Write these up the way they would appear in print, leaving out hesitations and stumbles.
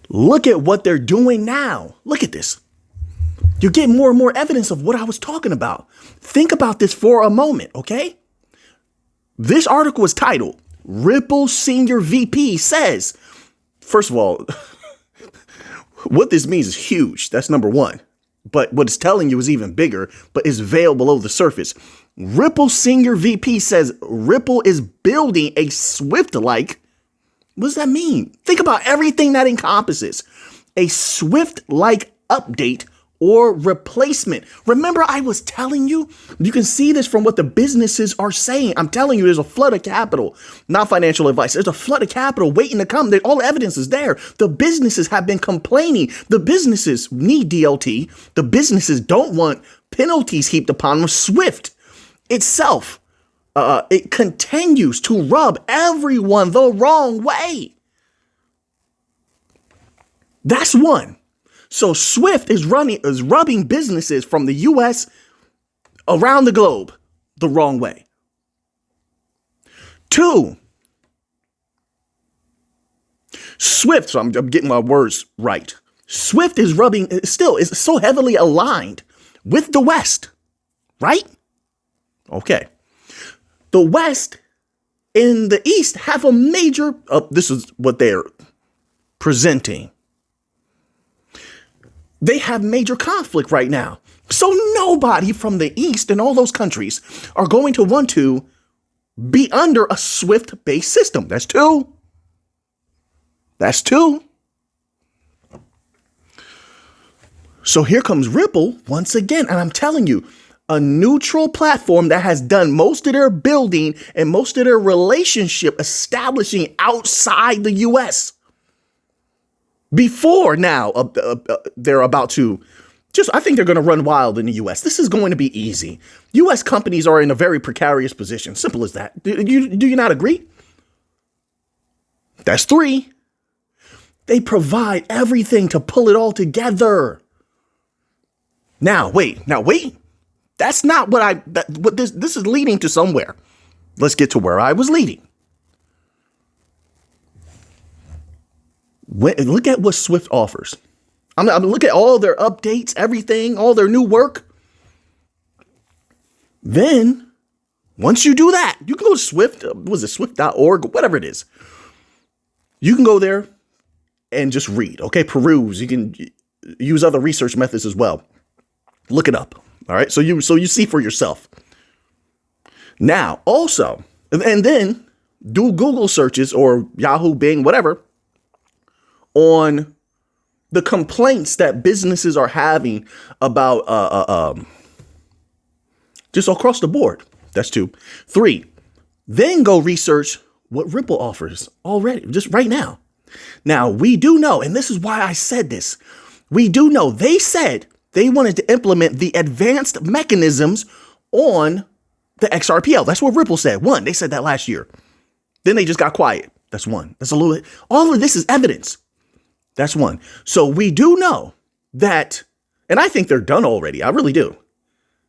Look at what they're doing now. Look at this. You're getting more and more evidence of what I was talking about. Think about this for a moment, okay? This article is titled, Ripple Senior VP Says, first of all, what this means is huge. That's number one. But what it's telling you is even bigger, but it's veiled below the surface. Ripple Senior VP says Ripple is building a Swift-like. What does that mean? Think about everything that encompasses a Swift-like update or replacement. Remember, I was telling you, you can see this from what the businesses are saying. I'm telling you, there's a flood of capital, not financial advice. There's a flood of capital waiting to come. All the evidence is there. The businesses have been complaining. The businesses need DLT. The businesses don't want penalties heaped upon them. Swift itself, it continues to rub everyone the wrong way. That's one. So Swift is rubbing businesses from the US around the globe the wrong way. Two, Swift, so I'm getting my words right. Swift is is so heavily aligned with the West, right? Okay. The West and the East have a major, this is what they're presenting. They have major conflict right now. So nobody from the East and all those countries are going to want to be under a Swift-based system. That's two. That's two. So here comes Ripple once again. And I'm telling you, a neutral platform that has done most of their building and most of their relationship establishing outside the US. Before now, they're about to I think they're going to run wild in the U.S. This is going to be easy. U.S. companies are in a very precarious position. Simple as that. Do you not agree? That's three. They provide everything to pull it all together. Now, wait. That's not what this is leading to somewhere. Let's get to where I was leading. Look at what Swift offers. I'm look at all their updates, everything, all their new work. Then, once you do that, you can go to Swift, swift.org, whatever it is. You can go there and just read, okay? Peruse. You can use other research methods as well. Look it up, all right? So you see for yourself. Now, also, and then do Google searches or Yahoo, Bing, whatever, on the complaints that businesses are having about just across the board. That's two. Three, then go research what Ripple offers already, just right now. Now, we do know, and this is why I said this, we do know they said they wanted to implement the advanced mechanisms on the XRPL. That's what Ripple said. One, they said that last year. Then they just got quiet. That's one. That's a little bit. All of this is evidence. That's one. So we do know that, and I think they're done already. I really do.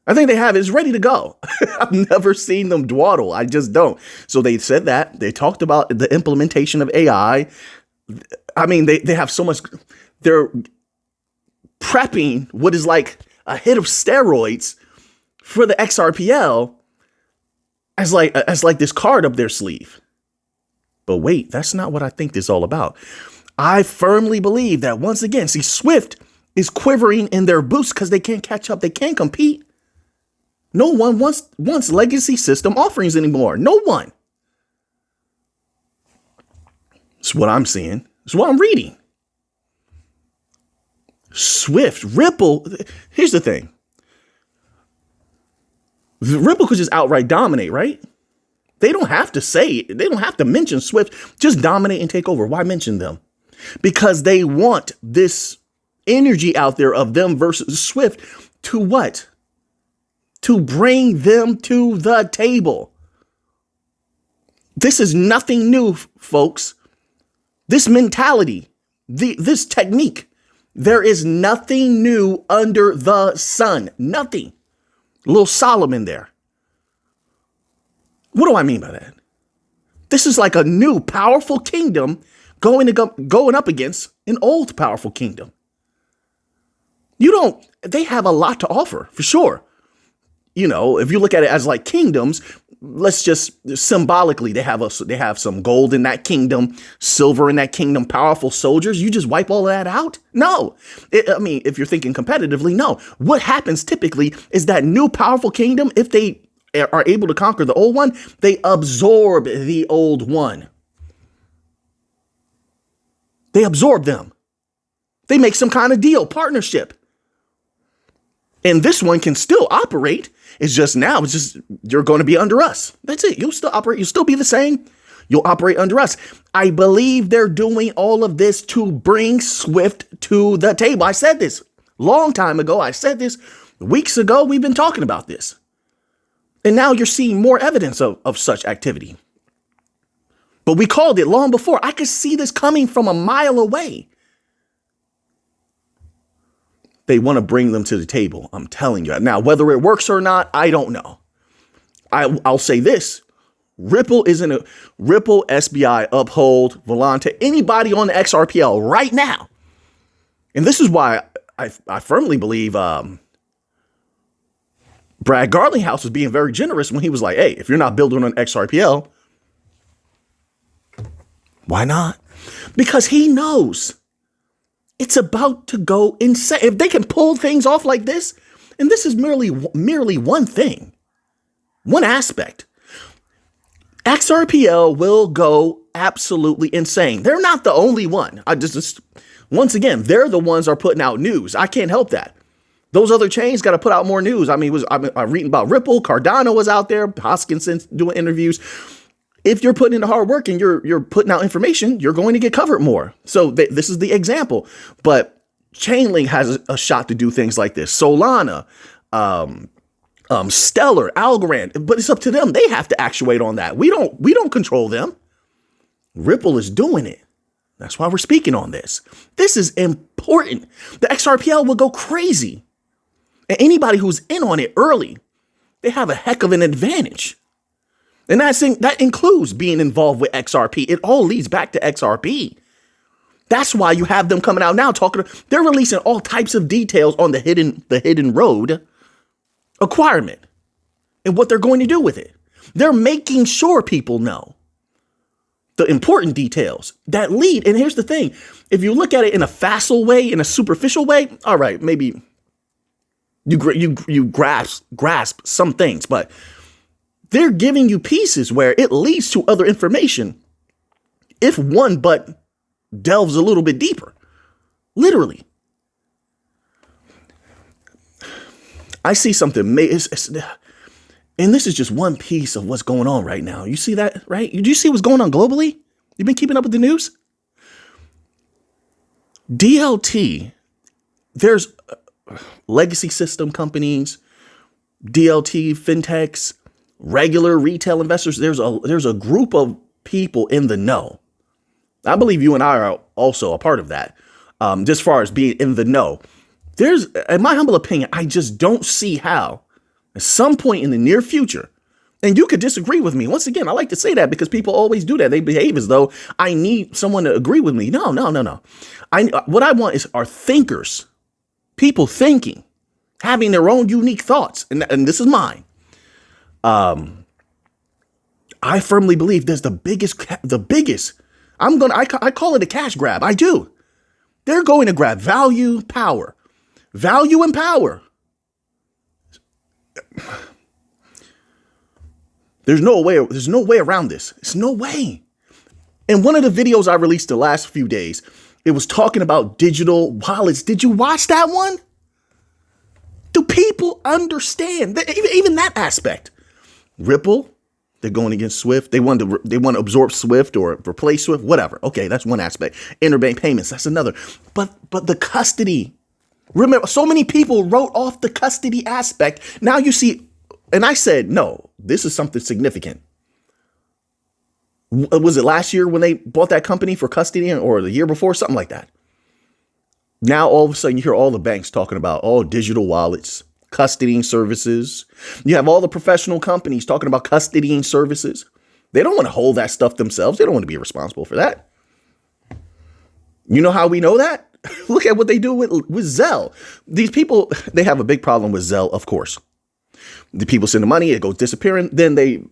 I think they have it. It's ready to go. I've never seen them dawdle. I just don't. So they said that. They talked about the implementation of AI. I mean, they have so much. They're prepping what is like a hit of steroids for the XRPL as like this card up their sleeve. But wait, that's not what I think this is all about. I firmly believe that once again, see, Swift is quivering in their boots because they can't catch up. They can't compete. No one wants legacy system offerings anymore. No one. It's what I'm seeing. It's what I'm reading. Swift, Ripple. Here's the thing. Ripple could just outright dominate, right? They don't have to say it. They don't have to mention Swift. Just dominate and take over. Why mention them? Because they want this energy out there of them versus Swift to what? To bring them to the table. This is nothing new, folks. This mentality, this technique, there is nothing new under the sun. Nothing. A little Solomon there. What do I mean by that? This is like a new powerful kingdom going up against an old powerful kingdom. They have a lot to offer for sure. If you look at it as like kingdoms, let's just symbolically, they have some gold in that kingdom, silver in that kingdom, powerful soldiers. You just wipe all of that out? No. If you're thinking competitively, no. What happens typically is that new powerful kingdom, if they are able to conquer the old one, they absorb the old one. They absorb them. They make some kind of deal, partnership. And this one can still operate. It's just you're going to be under us. That's it. You'll still operate. You'll still be the same. You'll operate under us. I believe they're doing all of this to bring SWIFT to the table. I said this long time ago. I said this weeks ago. We've been talking about this. And now you're seeing more evidence of such activity. But we called it long before. I could see this coming from a mile away. They want to bring them to the table. I'm telling you. Now, whether it works or not, I don't know. I'll say this. Ripple, SBI, Uphold, Volante, anybody on the XRPL right now. And this is why I firmly believe Brad Garlinghouse was being very generous when he was like, hey, if you're not building on XRPL, why not? Because he knows it's about to go insane. If they can pull things off like this, and this is merely one thing, one aspect, XRPL will go absolutely insane. They're not the only one. Once again, they're the ones are putting out news. I can't help that. Those other chains got to put out more news. I'm reading about Ripple. Cardano was out there. Hoskinson doing interviews. If you're putting in the hard work and you're putting out information, you're going to get covered more. So this is the example. But Chainlink has a shot to do things like this. Solana, Stellar, Algorand, but it's up to them. They have to actuate on that. We don't control them. Ripple is doing it. That's why we're speaking on this. This is important. The XRPL will go crazy. And anybody who's in on it early, they have a heck of an advantage. And that includes being involved with XRP. It all leads back to XRP. That's why you have them coming out now they're releasing all types of details on the hidden road acquirement and what they're going to do with it. They're making sure people know the important details that lead. And here's the thing. If you look at it in a facile way, in a superficial way, all right, maybe you grasp some things, but they're giving you pieces where it leads to other information if one but delves a little bit deeper. Literally. I see something, and this is just one piece of what's going on right now. You see that, right? Do you see what's going on globally? You've been keeping up with the news? DLT, there's legacy system companies, DLT, fintechs, regular retail investors. There's a group of people in the know. I believe you and I are also a part of that. Just as far as being in the know, in my humble opinion, I just don't see how at some point in the near future, and you could disagree with me. Once again, I like to say that because people always do that. They behave as though I need someone to agree with me. No. What I want are thinkers, people thinking, having their own unique thoughts. And this is mine. I firmly believe there's the biggest, I call it a cash grab. I do. They're going to grab value and power. There's no way around this. There's no way. In one of the videos I released the last few days, it was talking about digital wallets. Did you watch that one? Do people understand even that aspect? Ripple, they're going against SWIFT. They want to absorb SWIFT or replace SWIFT, whatever. Okay, that's one aspect. Interbank payments, that's another. But the custody. Remember, so many people wrote off the custody aspect. Now you see, and I said, no, this is something significant. Was it last year when they bought that company for custody or the year before? Something like that. Now, all of a sudden, you hear all the banks talking about all digital wallets, custodying services. You have all the professional companies talking about custodying services. They don't want to hold that stuff themselves. They don't want to be responsible for that. You know how we know that? Look at what they do with Zelle. These people, they have a big problem with Zelle, of course. The people send the money, it goes disappearing, then they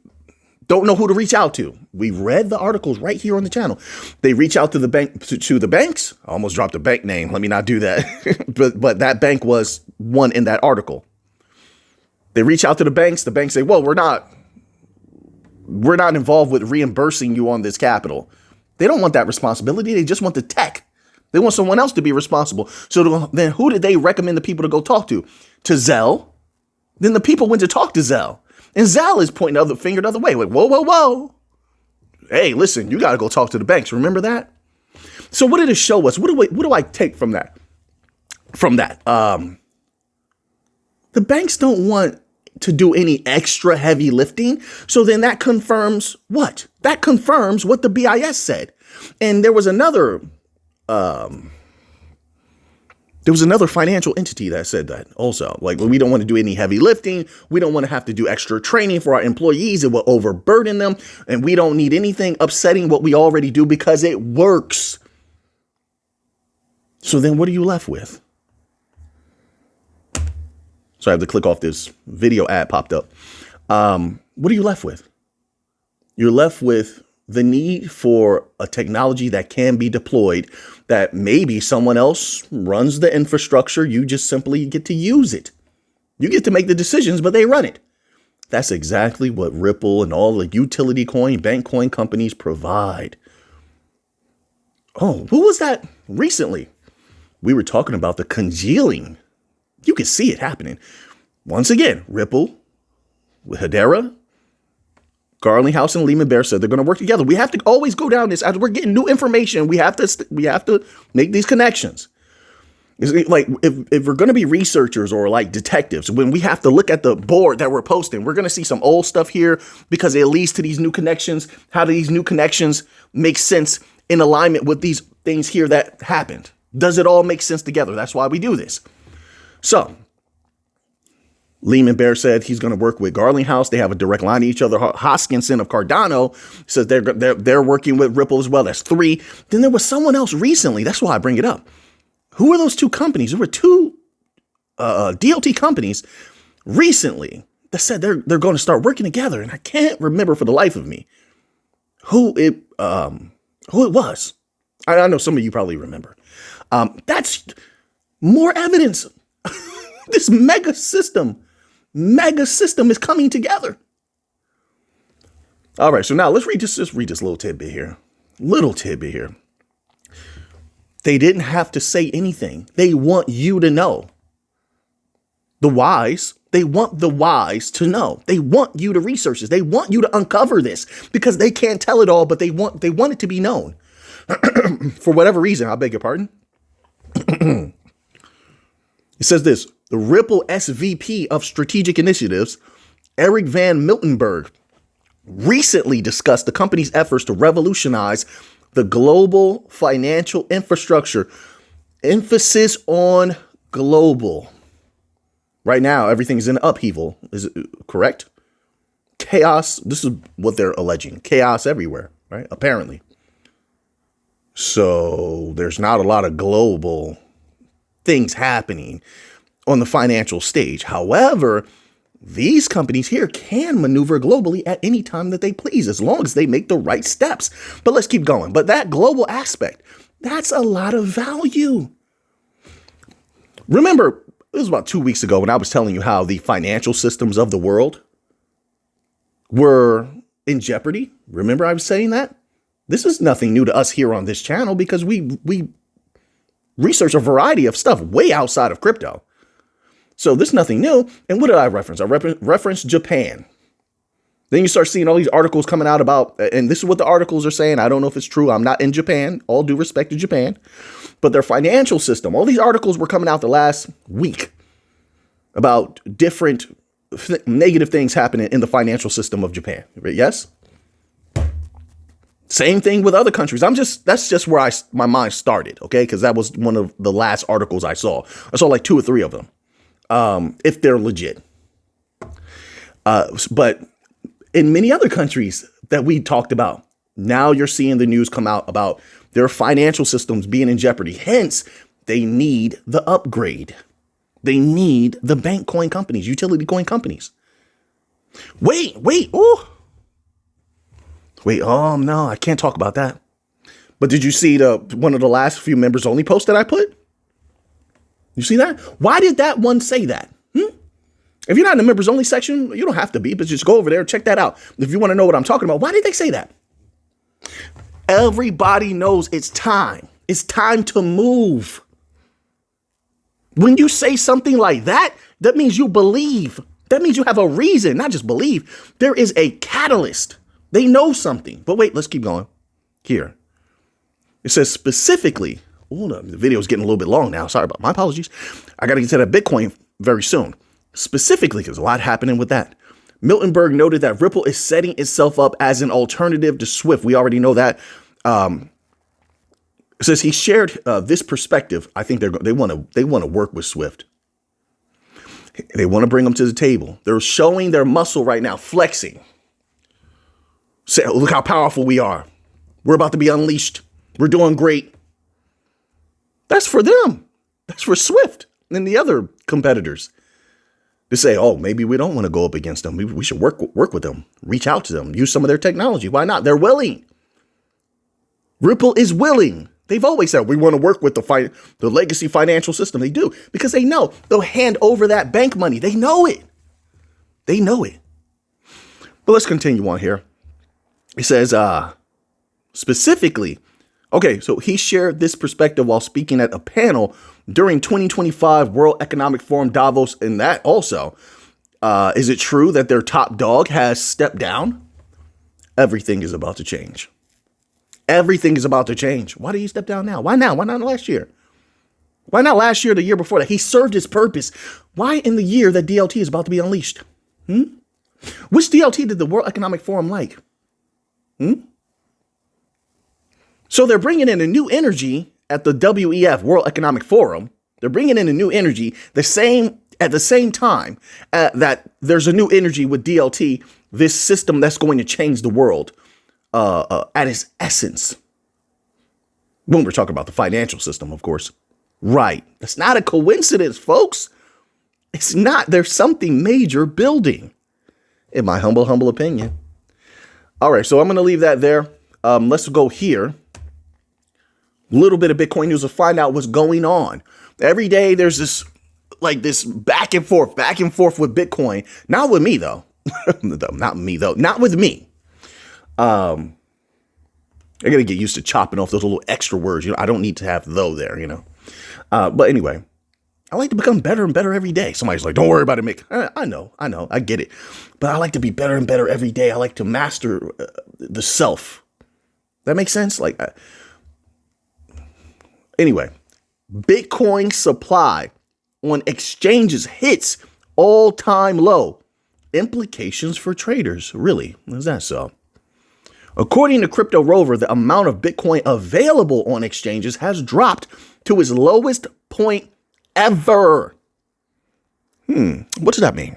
don't know who to reach out to. We read the articles right here on the channel. They reach out to the bank, to the banks. I almost dropped a bank name. Let me not do that. but that bank was one in that article. They reach out to the banks. The banks say, well, we're not involved with reimbursing you on this capital. They don't want that responsibility. They just want the tech. They want someone else to be responsible. So then who did they recommend the people to go talk to? To Zelle. Then the people went to talk to Zelle. And Zelle is pointing the finger the other way. Like, whoa, whoa, whoa. Hey, listen, you got to go talk to the banks. Remember that? So what did it show us? What do I take from that? The banks don't want to do any extra heavy lifting. So then that confirms what? That confirms what the BIS said. And there was another financial entity that said that also. Like, we don't want to do any heavy lifting. We don't want to have to do extra training for our employees. It will overburden them. And we don't need anything upsetting what we already do because it works. So then what are you left with? So I have to click off this video ad popped up. What are you left with? You're left with the need for a technology that can be deployed, that maybe someone else runs the infrastructure. You just simply get to use it. You get to make the decisions, but they run it. That's exactly what Ripple and all the utility coin, bank coin companies provide. Oh, who was that recently? We were talking about the congealing. You can see it happening. Once again, Ripple with Theyre, Garlinghouse and Lehman Bears said they're going to work together. We have to always go down this as we're getting new information. We have to make these connections. It's like if we're going to be researchers or like detectives, when we have to look at the board that we're posting, we're going to see some old stuff here because it leads to these new connections. How do these new connections make sense in alignment with these things here that happened? Does it all make sense together? That's why we do this. So Lehman Bear said he's going to work with Garlinghouse. They have a direct line to each other. Hoskinson of Cardano says they're working with Ripple as well. That's 3. Then there was someone else recently. That's why I bring it up. Who are those 2 companies? There were 2 DLT companies recently that said they're going to start working together, and I can't remember for the life of me who it was. I know some of you probably remember. That's more evidence. This mega system is coming together. All right, so now let's read this little tidbit here. They didn't have to say anything. They want you to know. They want the wise to know. They want you to research this. They want you to uncover this because they can't tell it all, but they want it to be known. For whatever reason, I beg your pardon. It says this: the Ripple SVP of Strategic Initiatives, Eric Van Miltenberg, recently discussed the company's efforts to revolutionize the global financial infrastructure. Emphasis on global. Right now, everything's in upheaval. Is it correct? Chaos. This is what they're alleging. Chaos everywhere, right? Apparently. So there's not a lot of global things happening on the financial stage. However, these companies here can maneuver globally at any time that they please, as long as they make the right steps. But let's keep going. But that global aspect, that's a lot of value. Remember, it was about 2 weeks ago when I was telling you how the financial systems of the world were in jeopardy. Remember I was saying that? This is nothing new to us here on this channel because we research a variety of stuff way outside of crypto. So this is nothing new. And what did I reference? I referenced Japan. Then you start seeing all these articles coming out about, and this is what the articles are saying. I don't know if it's true. I'm not in Japan. All due respect to Japan. But their financial system, all these articles were coming out the last week about different negative things happening in the financial system of Japan. Yes? Same thing with other countries. That's just where my mind started, okay? Because that was one of the last articles I saw. I saw like 2 or 3 of them, if they're legit. But in many other countries that we talked about, now you're seeing the news come out about Their financial systems being in jeopardy. Hence, they need the upgrade. They need the bank coin companies, utility coin companies. Wait, oh. Wait, oh no, I can't talk about that. But did you see one of the last few members only posts that I put? You see that? Why did that one say that? If you're not in the members only section, you don't have to be, but just go over there and check that out. If you want to know what I'm talking about, why did they say that? Everybody knows it's time. It's time to move. When you say something like that, that means you believe. That means you have a reason, not just believe. There is a catalyst. They know something. But wait, let's keep going. Here. It says specifically, the video is getting a little bit long now. Sorry about my apologies. I got to get to that Bitcoin very soon. Specifically, because a lot happening with that. Miltenberg noted that Ripple is setting itself up as an alternative to Swift. We already know that. It says he shared this perspective. I think they want to work with Swift. They want to bring them to the table. They're showing their muscle right now, flexing. Say, look how powerful we are. We're about to be unleashed. We're doing great. That's for them. That's for Swift and the other competitors. To say, oh, maybe we don't want to go up against them. Maybe we should work with them, reach out to them, use some of their technology. Why not? They're willing. Ripple is willing. They've always said we want to work with the legacy financial system. They do because they know they'll hand over that bank money. They know it. They know it. But let's continue on here. It says specifically, okay, so he shared this perspective while speaking at a panel during 2025 World Economic Forum Davos. And that also, is it true that their top dog has stepped down? Everything is about to change. Everything is about to change. Why did he step down now? Why now? Why not last year? Why not last year, the year before that? He served his purpose. Why in the year that DLT is about to be unleashed? Which DLT did the World Economic Forum like? So they're bringing in a new energy at the WEF, World Economic Forum. They're bringing in a new energy at the same time that there's a new energy with DLT, this system that's going to change the world at its essence. When we're talking about the financial system, of course. Right. That's not a coincidence, folks. It's not. There's something major building, in my humble opinion. All right, so I'm going to leave that there. Let's go here. Little bit of Bitcoin news to find out what's going on. Every day there's this back and forth with Bitcoin. Not with me, though. Not with me. I got to get used to chopping off those little extra words. I don't need to have though there, But anyway, I like to become better and better every day. Somebody's like, don't worry about it, Mick. I know. I get it. But I like to be better and better every day. I like to master the self. That makes sense? Anyway, Bitcoin supply on exchanges hits all-time low. Implications for traders. Really? Is that so? According to Crypto Rover, the amount of Bitcoin available on exchanges has dropped to its lowest point ever. What does that mean?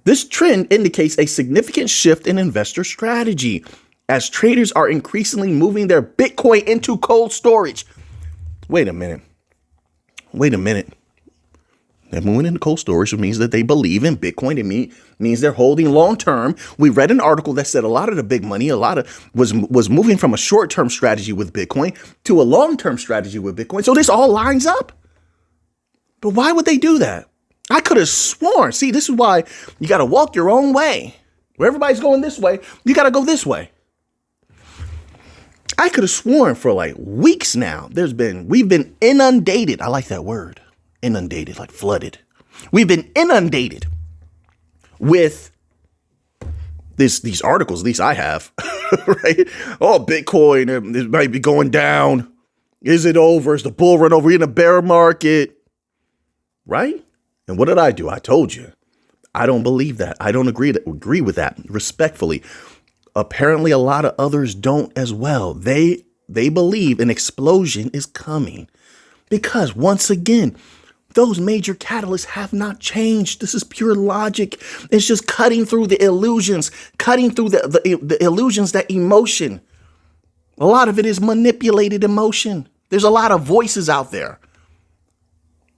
This trend indicates a significant shift in investor strategy as traders are increasingly moving their Bitcoin into cold storage. Wait a minute. They're moving into cold storage, which means that they believe in Bitcoin. It means they're holding long term. We read an article that said a lot of the big money, was moving from a short term strategy with Bitcoin to a long term strategy with Bitcoin. So this all lines up. But why would they do that? I could have sworn. See, this is why you got to walk your own way. Where everybody's going this way, you got to go this way. I could have sworn for weeks now, we've been inundated. I like that word. Inundated, like flooded. We've been inundated with these articles, at least I have, right? Oh, Bitcoin, it might be going down. Is it over? Is the bull run over? We're in a bear market, right? And what did I do? I told you. I don't believe that. I don't agree with that, respectfully. Apparently, a lot of others don't as well. They believe an explosion is coming because, once again, those major catalysts have not changed. This is pure logic. It's just cutting through the illusions, cutting through the illusions that emotion. A lot of it is manipulated emotion. There's a lot of voices out there.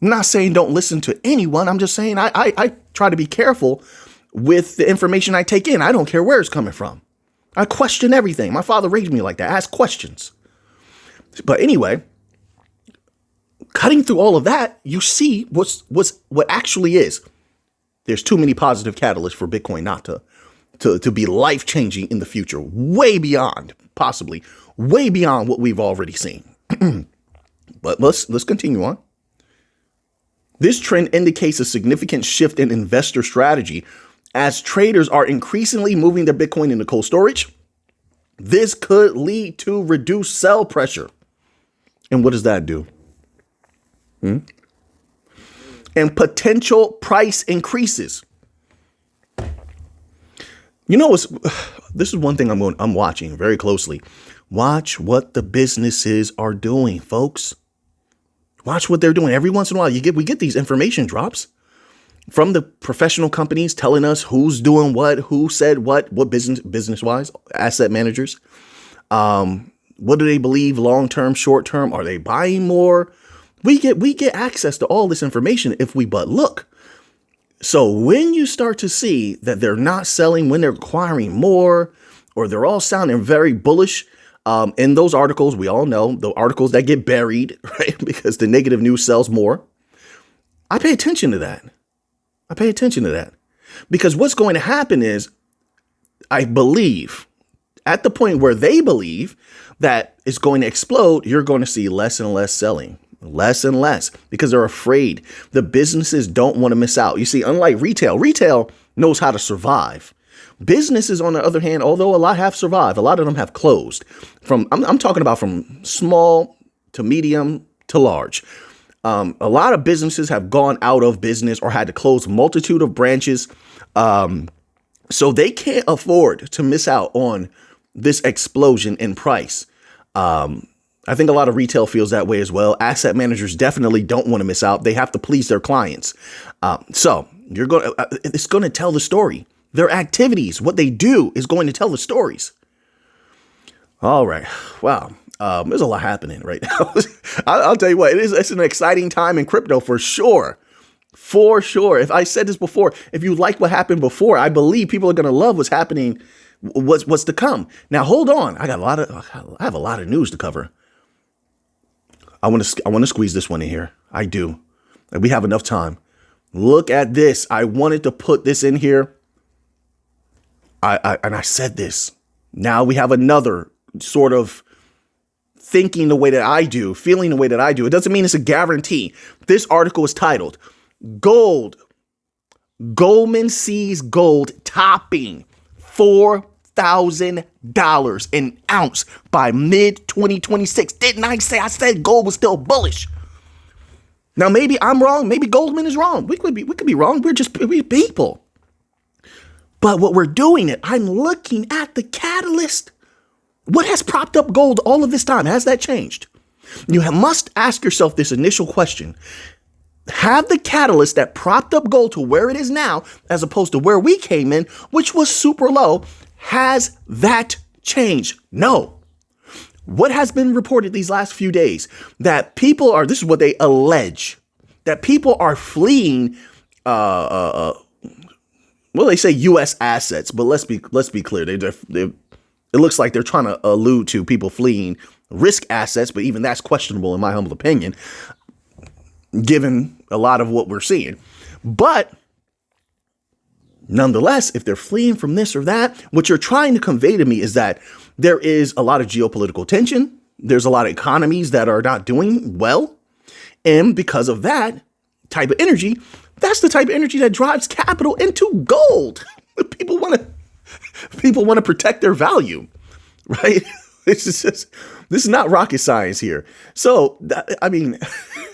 I'm not saying don't listen to anyone. I'm just saying I try to be careful with the information I take in. I don't care where it's coming from. I question everything. My father raised me like that. Ask questions. But anyway, cutting through all of that, you see what actually is. There's too many positive catalysts for Bitcoin not to be life-changing in the future, way beyond, possibly, way beyond what we've already seen. But let's continue on. This trend indicates a significant shift in investor strategy as traders are increasingly moving their Bitcoin into cold storage. This could lead to reduced sell pressure. And what does that do? And potential price increases. You know, this is one thing I'm watching very closely. Watch what the businesses are doing, folks. Watch what they're doing. Every once in a while, we get these information drops from the professional companies telling us who's doing what, who said what business-wise, asset managers. What do they believe long-term, short-term? Are they buying more? We get access to all this information if we but look. So when you start to see that they're not selling, when they're acquiring more, or they're all sounding very bullish, in those articles, we all know the articles that get buried, right? Because the negative news sells more. I pay attention to that. Because what's going to happen is, I believe, at the point where they believe that it's going to explode, you're going to see less and less selling. Less and less, because they're afraid. The businesses don't want to miss out. You see, unlike retail knows how to survive. Businesses, on the other hand, although a lot have survived, a lot of them have closed. I'm talking about from small to medium to large. A lot of businesses have gone out of business or had to close a multitude of branches. So they can't afford to miss out on this explosion in price. I think a lot of retail feels that way as well. Asset managers definitely don't want to miss out. They have to please their clients. So it's going to tell the story. Their activities, what they do, is going to tell the stories. All right. Wow. There's a lot happening right now. I'll tell you what, it's an exciting time in crypto for sure. For sure. If I said this before, if you like what happened before, I believe people are going to love what's happening, what's to come. Now, hold on. I have a lot of news to cover. I want to squeeze this one in here. I do. We have enough time. Look at this. I wanted to put this in here. I said this. Now we have another sort of thinking the way that I do, feeling the way that I do. It doesn't mean it's a guarantee. This article is titled Gold. Goldman sees gold topping $4,000 an ounce by mid-2026. Didn't I say? I said gold was still bullish. Now, maybe I'm wrong. Maybe Goldman is wrong. We could be wrong. We're people. But what we're doing it, I'm looking at the catalyst. What has propped up gold all of this time? Has that changed? You must ask yourself this initial question. Have the catalyst that propped up gold to where it is now, as opposed to where we came in, which was super low, has that changed? No. What has been reported these last few days? That people are, this is what they allege, that people are fleeing, well, they say U.S. assets, but let's be clear. It looks like they're trying to allude to people fleeing risk assets, but even that's questionable in my humble opinion, given a lot of what we're seeing. But nonetheless, if they're fleeing from this or that, what you're trying to convey to me is that there is a lot of geopolitical tension. There's a lot of economies that are not doing well. And because of that type of energy, that's the type of energy that drives capital into gold. People want to protect their value, right? This is not rocket science here. So,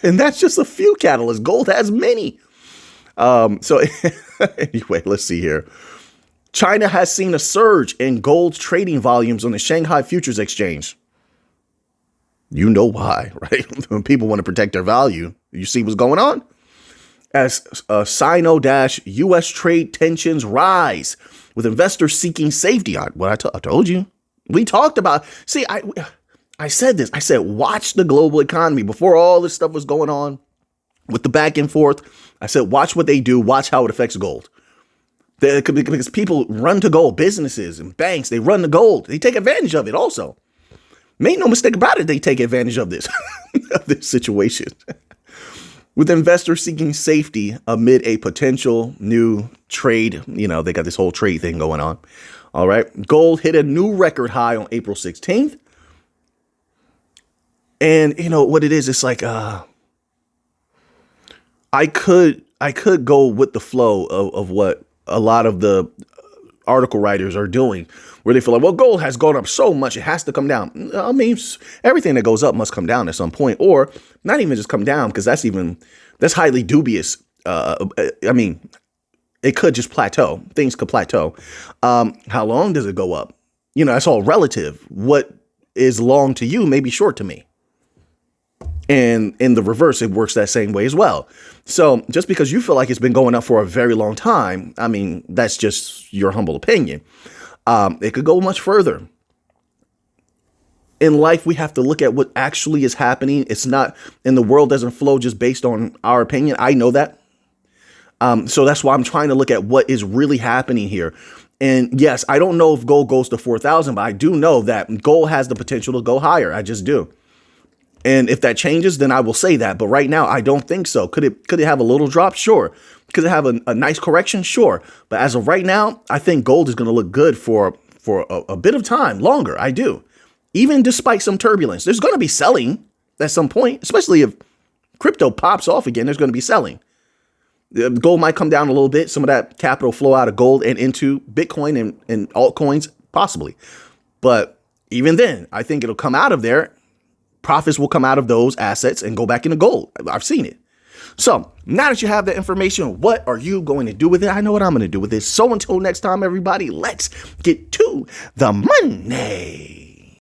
and that's just a few catalysts. Gold has many. So anyway, let's see here. China has seen a surge in gold trading volumes on the Shanghai Futures Exchange. You know why, right? When people want to protect their value, you see what's going on? As Sino-US trade tensions rise with investors seeking safety. I told you. We talked about, I said this. I said, watch the global economy before all this stuff was going on with the back and forth. I said, watch what they do. Watch how it affects gold. Because people run to gold, businesses and banks, they run to gold. They take advantage of it also. Make no mistake about it, they take advantage of this, of this situation. With investors seeking safety amid a potential new trade, they got this whole trade thing going on. All right. Gold hit a new record high on April 16th. And what it is, it's like, I could go with the flow of what a lot of the article writers are doing, where they feel like, well, gold has gone up so much, it has to come down. I mean, everything that goes up must come down at some point, or not even just come down, because that's highly dubious. I mean, it could just plateau. Things could plateau. How long does it go up? That's all relative. What is long to you may be short to me. And in the reverse, it works that same way as well. So just because you feel like it's been going up for a very long time, I mean, that's just your humble opinion. It could go much further. In life, we have to look at what actually is happening. It's not, and the world doesn't flow just based on our opinion. I know that. So that's why I'm trying to look at what is really happening here. And yes, I don't know if gold goes to 4,000, but I do know that gold has the potential to go higher. I just do. And if that changes, then I will say that. But right now, I don't think so. Could it have a little drop? Sure. Could it have a nice correction? Sure. But as of right now, I think gold is going to look good for a bit of time longer. I do. Even despite some turbulence, there's going to be selling at some point, especially if crypto pops off again, there's going to be selling. Gold might come down a little bit. Some of that capital flow out of gold and into Bitcoin and altcoins, possibly. But even then, I think it'll come out of there. Profits will come out of those assets and go back into gold. I've seen it. So now that you have that information, what are you going to do with it? I know what I'm going to do with it. So until next time, everybody, let's get to the money.